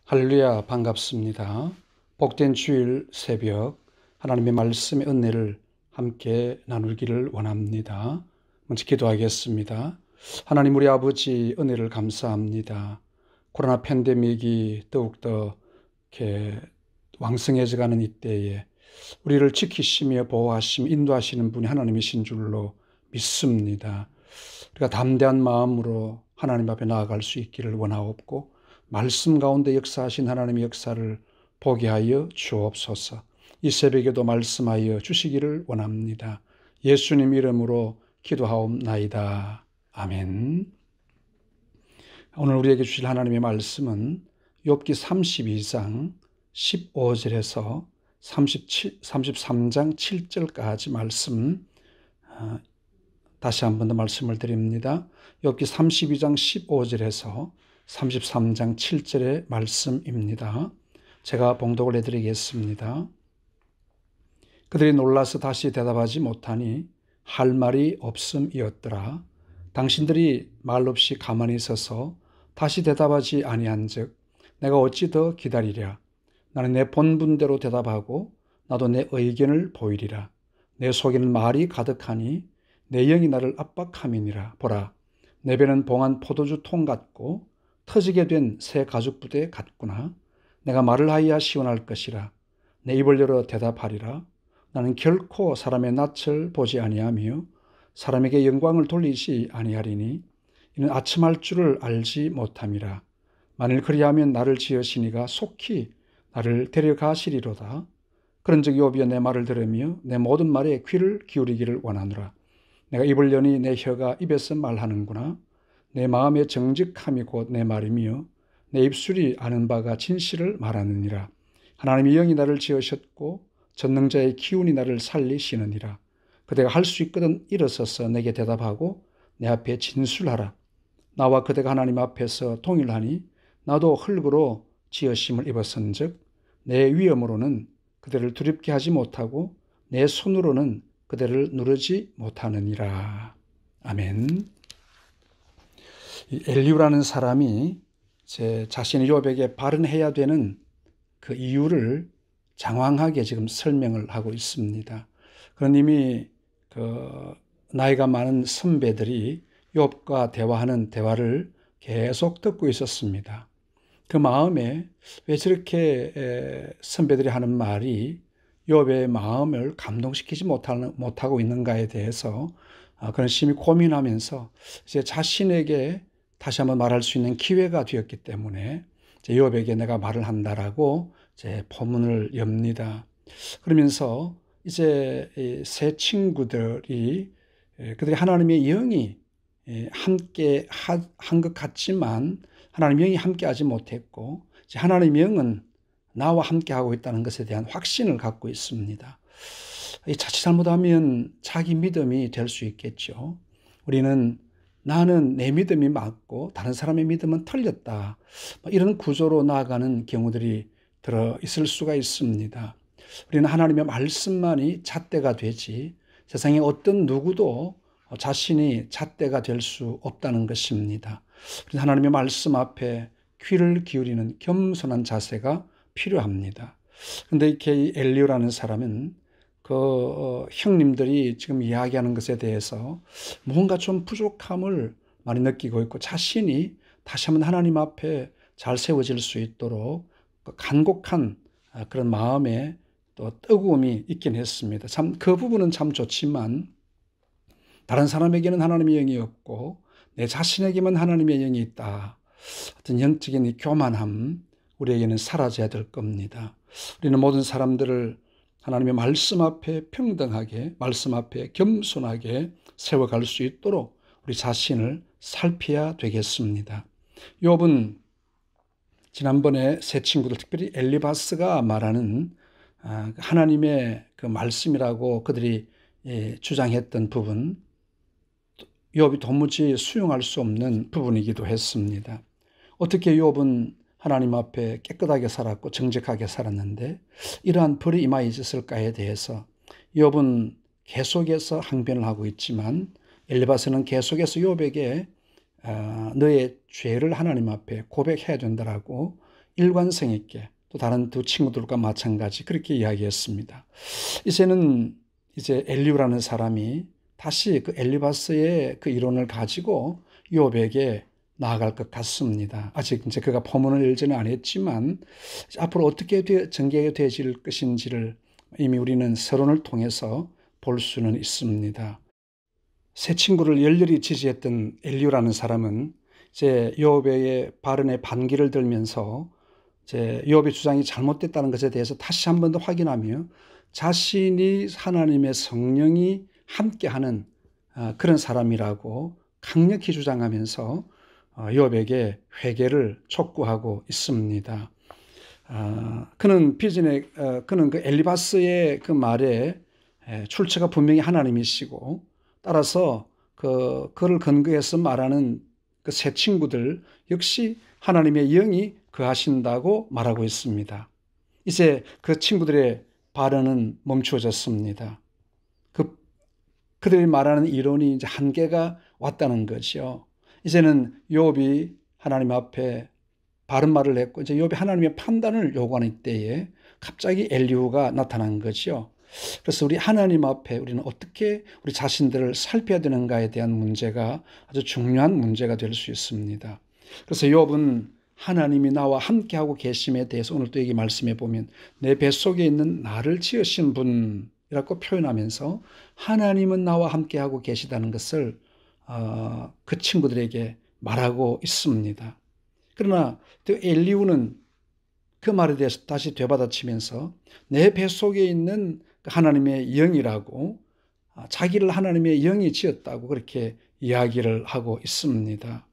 할렐루야, 반갑습니다. 복된 주일 새벽 하나님의 말씀의 은혜를 함께 나누기를 원합니다. 먼저 기도하겠습니다. 하나님 우리 아버지 은혜를 감사합니다. 코로나 팬데믹이 더욱더 이렇게 왕성해져가는 이때에 우리를 지키시며 보호하시며 인도하시는 분이 하나님이신 줄로 믿습니다. 우리가 담대한 마음으로 하나님 앞에 나아갈 수 있기를 원하옵고 말씀 가운데 역사하신 하나님의 역사를 보게 하여 주옵소서. 이 새벽에도 말씀하여 주시기를 원합니다. 예수님 이름으로 기도하옵나이다. 아멘. 오늘 우리에게 주실 하나님의 말씀은 욥기 32장 15절에서 33장 7절까지 말씀, 다시 한 번 더 말씀을 드립니다. 욥기 32장 15절에서 33장 7절의 말씀입니다. 제가 봉독을 해드리겠습니다. 그들이 놀라서 다시 대답하지 못하니 할 말이 없음이었더라. 당신들이 말 없이 가만히 있어서 다시 대답하지 아니한즉 내가 어찌 더 기다리랴. 나는 내 본분대로 대답하고 나도 내 의견을 보이리라. 내 속에는 말이 가득하니 내 영이 나를 압박함이니라. 보라, 내 배는 봉한 포도주 통 같고 터지게 된 새 가죽부대 같구나. 내가 말을 하여야 시원할 것이라. 내 입을 열어 대답하리라. 나는 결코 사람의 낯을 보지 아니하며 사람에게 영광을 돌리지 아니하리니 이는 아첨할 줄을 알지 못함이라. 만일 그리하면 나를 지으시니가 속히 나를 데려가시리로다. 그런즉 욥이여 내 말을 들으며 내 모든 말에 귀를 기울이기를 원하노라. 내가 입을 여니 내 혀가 입에서 말하는구나. 내 마음의 정직함이 곧 내 말이며 내 입술이 아는 바가 진실을 말하느니라. 하나님의 영이 나를 지으셨고 전능자의 기운이 나를 살리시느니라. 그대가 할 수 있거든 일어서서 내게 대답하고 내 앞에 진술하라. 나와 그대가 하나님 앞에서 동일하니 나도 흙으로 지으심을 입었은즉 내 위엄으로는 그대를 두렵게 하지 못하고 내 손으로는 그대를 누르지 못하느니라. 아멘. 엘리후라는 사람이 제 자신의 욥에게 발언해야 되는 그 이유를 장황하게 지금 설명을 하고 있습니다. 그런 이미 나이가 많은 선배들이 욥과 대화하는 대화를 계속 듣고 있었습니다. 그 마음에 왜 저렇게 선배들이 하는 말이 욥의 마음을 감동시키지 못하고 있는가에 대해서 그런 심히 고민하면서 이제 자신에게 다시 한번 말할 수 있는 기회가 되었기 때문에 욥에게 내가 말을 한다라고 이제 포문을 엽니다. 그러면서 이제 세 친구들이 그들이 하나님의 영이 함께 한 것 같지만 하나님의 영이 함께하지 못했고 하나님의 영은 나와 함께하고 있다는 것에 대한 확신을 갖고 있습니다. 자칫 잘못하면 자기 믿음이 될 수 있겠죠. 우리는 나는 내 믿음이 맞고 다른 사람의 믿음은 틀렸다. 이런 구조로 나아가는 경우들이 들어 있을 수가 있습니다. 우리는 하나님의 말씀만이 잣대가 되지 세상에 어떤 누구도 자신이 잣대가 될 수 없다는 것입니다. 그래서 하나님의 말씀 앞에 귀를 기울이는 겸손한 자세가 필요합니다. 그런데 이렇게 엘리후라는 사람은 형님들이 지금 이야기하는 것에 대해서 뭔가 좀 부족함을 많이 느끼고 있고 자신이 다시 한번 하나님 앞에 잘 세워질 수 있도록 간곡한 그런 마음에 또 뜨거움이 있긴 했습니다. 참 그 부분은 참 좋지만 다른 사람에게는 하나님의 영이 없고 내 자신에게만 하나님의 영이 있다. 어떤 영적인 이 교만함 우리에게는 사라져야 될 겁니다. 우리는 모든 사람들을 하나님의 말씀 앞에 평등하게 말씀 앞에 겸손하게 세워갈 수 있도록 우리 자신을 살펴야 되겠습니다. 욥은 지난번에 세 친구들 특별히 엘리바스가 말하는 하나님의 그 말씀이라고 그들이 주장했던 부분 욥이 도무지 수용할 수 없는 부분이기도 했습니다. 어떻게 욥은 하나님 앞에 깨끗하게 살았고 정직하게 살았는데 이러한 벌이 임하여 있었을까에 대해서 욥은 계속해서 항변을 하고 있지만 엘리바스는 계속해서 욥에게 너의 죄를 하나님 앞에 고백해야 된다라고 일관성 있게 또 다른 두 친구들과 마찬가지 그렇게 이야기했습니다. 이제는 엘리후라는 사람이 다시 그 엘리바스의 그 이론을 가지고 욥에게 나아갈 것 같습니다. 아직 이제 그가 포문을 열지는 않았지만 앞으로 어떻게 전개가 되어질 것인지를 이미 우리는 서론을 통해서 볼 수는 있습니다. 새 친구를 열렬히 지지했던 엘리후라는 사람은 이제 욥의 발언에 반기를 들면서 이제 욥의 주장이 잘못됐다는 것에 대해서 다시 한 번 더 확인하며 자신이 하나님의 성령이 함께하는 그런 사람이라고 강력히 주장하면서 욥에게 회개를 촉구하고 있습니다. 그는 그는 그 엘리바스의 그 말에 출처가 분명히 하나님이시고 따라서 그를 근거해서 말하는 그 새 친구들 역시 하나님의 영이 거하신다고 말하고 있습니다. 이제 그 친구들의 발언은 멈추어졌습니다. 그들이 말하는 이론이 이제 한계가 왔다는 거죠. 이제는 욥이 하나님 앞에 바른 말을 했고 이제 욥이 하나님의 판단을 요구하는 때에 갑자기 엘리후가 나타난 거죠. 그래서 우리 하나님 앞에 우리는 어떻게 우리 자신들을 살펴야 되는가에 대한 문제가 아주 중요한 문제가 될 수 있습니다. 그래서 욥은 하나님이 나와 함께하고 계심에 대해서 오늘 또 여기 말씀해 보면 내 뱃속에 있는 나를 지으신 분이라고 표현하면서 하나님은 나와 함께하고 계시다는 것을 그 친구들에게 말하고 있습니다. 그러나 또 엘리후는 그 말에 대해서 다시 되받아치면서 내 뱃속에 있는 하나님의 영이라고 자기를 하나님의 영이 지었다고 그렇게 이야기를 하고 있습니다.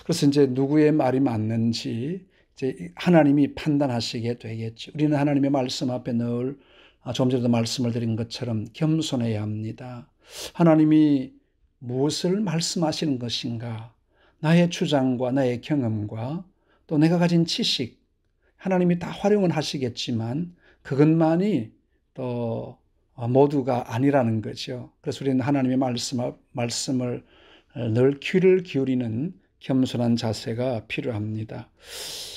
그래서 이제 누구의 말이 맞는지 이제 하나님이 판단하시게 되겠죠. 우리는 하나님의 말씀 앞에 늘 좀 전에도 말씀을 드린 것처럼 겸손해야 합니다. 하나님이 무엇을 말씀하시는 것인가? 나의 주장과 나의 경험과 또 내가 가진 지식, 하나님이 다 활용은 하시겠지만 그것만이 또 모두가 아니라는 거죠. 그래서 우리는 하나님의 말씀을 늘 귀를 기울이는 겸손한 자세가 필요합니다.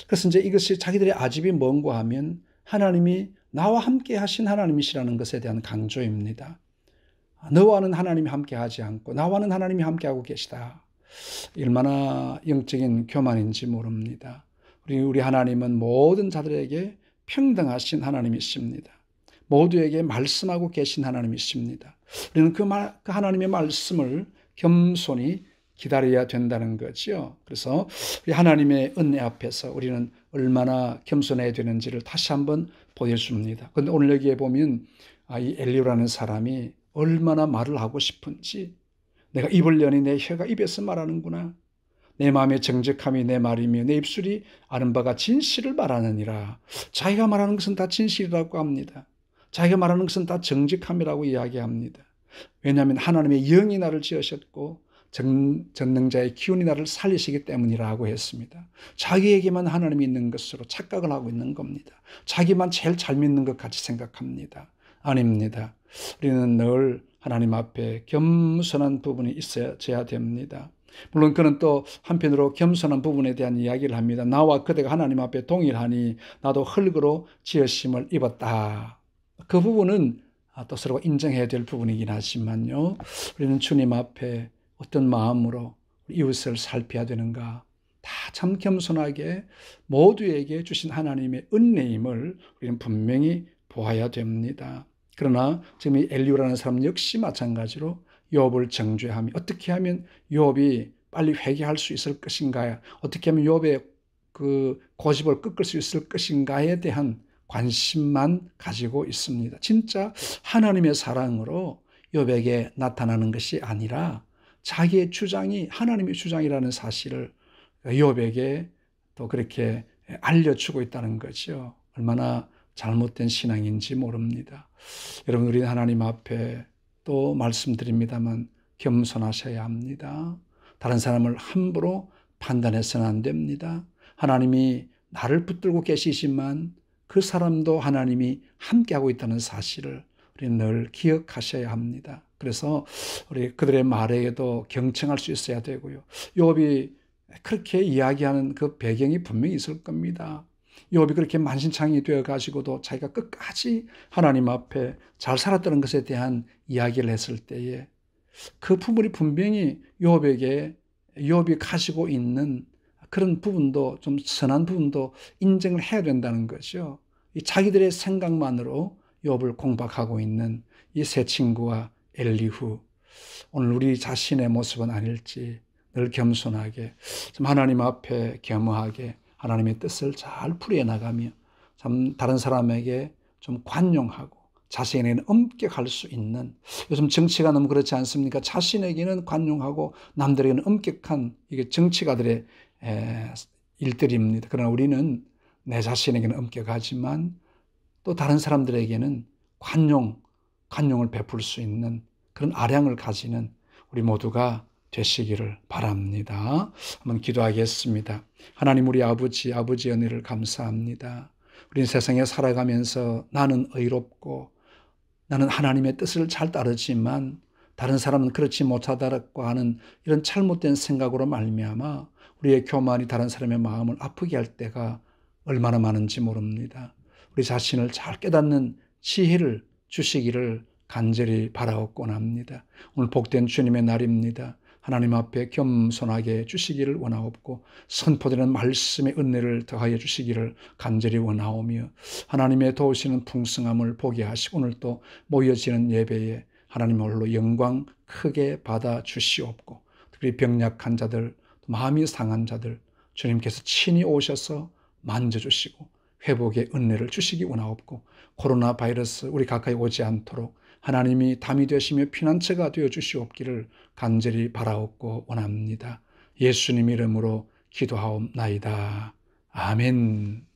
그래서 이제 이것이 자기들의 아집이 뭔가 하면 하나님이 나와 함께 하신 하나님이시라는 것에 대한 강조입니다. 너와는 하나님이 함께 하지 않고 나와는 하나님이 함께하고 계시다. 얼마나 영적인 교만인지 모릅니다. 우리 하나님은 모든 자들에게 평등하신 하나님이십니다. 모두에게 말씀하고 계신 하나님이십니다. 우리는 그 하나님의 말씀을 겸손히 기다려야 된다는 거죠. 그래서 우리 하나님의 은혜 앞에서 우리는 얼마나 겸손해야 되는지를 다시 한번 보여줍니다. 그런데 오늘 여기에 보면 이 엘리후라는 사람이 얼마나 말을 하고 싶은지 내가 입을 여니 내 혀가 입에서 말하는구나. 내 마음의 정직함이 내 말이며 내 입술이 아는 바가 진실을 말하느니라. 자기가 말하는 것은 다 진실이라고 합니다. 자기가 말하는 것은 다 정직함이라고 이야기합니다. 왜냐하면 하나님의 영이 나를 지으셨고 전능자의 기운이 나를 살리시기 때문이라고 했습니다. 자기에게만 하나님이 있는 것으로 착각을 하고 있는 겁니다. 자기만 제일 잘 믿는 것 같이 생각합니다. 아닙니다. 우리는 늘 하나님 앞에 겸손한 부분이 있어야 됩니다. 물론 그는 또 한편으로 겸손한 부분에 대한 이야기를 합니다. 나와 그대가 하나님 앞에 동일하니 나도 흙으로 지으심을 입었다. 그 부분은 또 서로 인정해야 될 부분이긴 하지만요. 우리는 주님 앞에 어떤 마음으로 이웃을 살펴야 되는가? 다 참 겸손하게 모두에게 주신 하나님의 은혜임을 우리는 분명히 보아야 됩니다. 그러나 지금 이 엘리후라는 사람 역시 마찬가지로 욥을 정죄하며 어떻게 하면 욥이 빨리 회개할 수 있을 것인가? 어떻게 하면 욥의 그 고집을 꺾을 수 있을 것인가에 대한 관심만 가지고 있습니다. 진짜 하나님의 사랑으로 욥에게 나타나는 것이 아니라 자기의 주장이 하나님의 주장이라는 사실을 욥에게 또 그렇게 알려주고 있다는 거죠. 얼마나 잘못된 신앙인지 모릅니다. 여러분, 우리는 하나님 앞에 또 말씀드립니다만 겸손하셔야 합니다. 다른 사람을 함부로 판단해서는 안 됩니다. 하나님이 나를 붙들고 계시지만 그 사람도 하나님이 함께하고 있다는 사실을 우리는 늘 기억하셔야 합니다. 그래서 우리 그들의 말에도 경청할 수 있어야 되고요. 욥이 그렇게 이야기하는 그 배경이 분명히 있을 겁니다. 욥이 그렇게 만신창이 되어 가지고도 자기가 끝까지 하나님 앞에 잘 살았다는 것에 대한 이야기를 했을 때에 그 부분이 분명히 욥이 가지고 있는 그런 부분도 좀 선한 부분도 인정을 해야 된다는 거죠. 이 자기들의 생각만으로 욥을 공박하고 있는 이 세 친구와 엘리후, 오늘 우리 자신의 모습은 아닐지 늘 겸손하게 좀 하나님 앞에 겸허하게 하나님의 뜻을 잘 풀이해 나가며 참 다른 사람에게 좀 관용하고 자신에게는 엄격할 수 있는, 요즘 정치가 너무 그렇지 않습니까? 자신에게는 관용하고 남들에게는 엄격한 이게 정치가들의 일들입니다. 그러나 우리는 내 자신에게는 엄격하지만 또 다른 사람들에게는 관용을 베풀 수 있는 그런 아량을 가지는 우리 모두가 되시기를 바랍니다. 한번 기도하겠습니다. 하나님 우리 아버지의 은혜를 감사합니다. 우리는 세상에 살아가면서 나는 의롭고 나는 하나님의 뜻을 잘 따르지만 다른 사람은 그렇지 못하다고 하는 이런 잘못된 생각으로 말미암아 우리의 교만이 다른 사람의 마음을 아프게 할 때가 얼마나 많은지 모릅니다. 우리 자신을 잘 깨닫는 지혜를 주시기를 간절히 바라옵곤 합니다. 오늘 복된 주님의 날입니다. 하나님 앞에 겸손하게 주시기를 원하옵고 선포되는 말씀의 은혜를 더하여 주시기를 간절히 원하오며 하나님의 도우시는 풍성함을 보게 하시고 오늘 또 모여지는 예배에 하나님 홀로 영광 크게 받아 주시옵고 특히 병약한 자들, 마음이 상한 자들 주님께서 친히 오셔서 만져주시고 회복의 은혜를 주시기 원하옵고 코로나 바이러스 우리 가까이 오지 않도록 하나님이 담이 되시며 피난처가 되어 주시옵기를 간절히 바라옵고 원합니다. 예수님 이름으로 기도하옵나이다. 아멘.